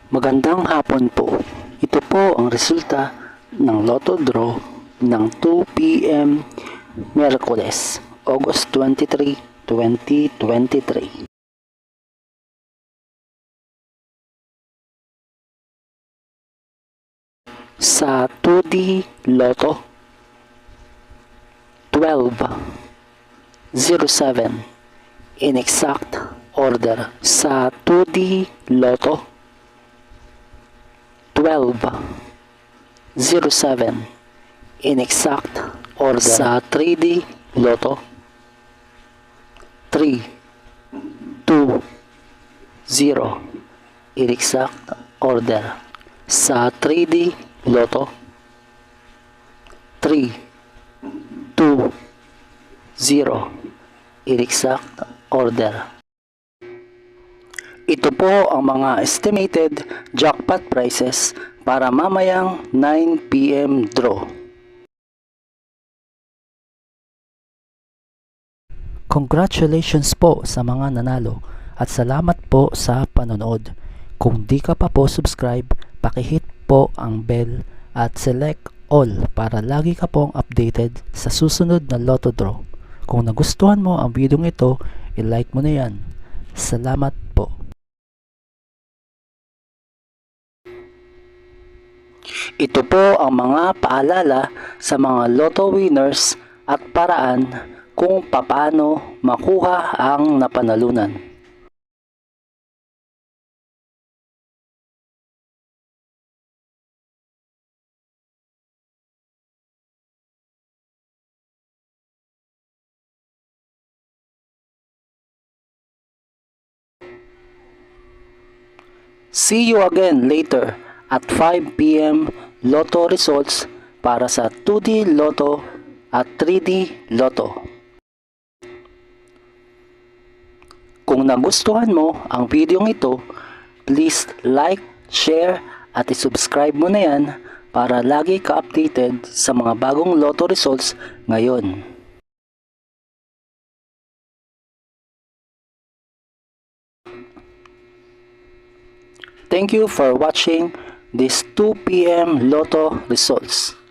Magandang hapon po. Ito po ang resulta ng Lotto Draw ng 2 p.m. Miyerkules, August 23, 2023. Sa 2D Lotto 1207 in exact order. Sa 2D Lotto 1207 in exact order. Sa 3D Lotto 3 2 0 in exact order. Sa 3D Lotto 3 2 0 in exact order. Ito po ang mga estimated jackpot prices para mamayang 9 p.m. draw. Congratulations po sa mga nanalo at salamat po sa panonood. Kung di ka pa po subscribe, pakihit po ang bell at select all para lagi ka pong updated sa susunod na Lotto Draw. Kung nagustuhan mo ang video ito, i-like mo na yan. Salamat po. Ito po ang mga paalala sa mga Lotto winners at paraan kung paano makuha ang napanalunan. See you again later at 5 p.m. Lotto results para sa 2D Lotto at 3D Lotto. Kung nagustuhan mo ang video ito, please like, share at isubscribe mo na yan para lagi ka updated sa mga bagong Lotto results ngayon. Thank you for watching this 2 p.m. Lotto results.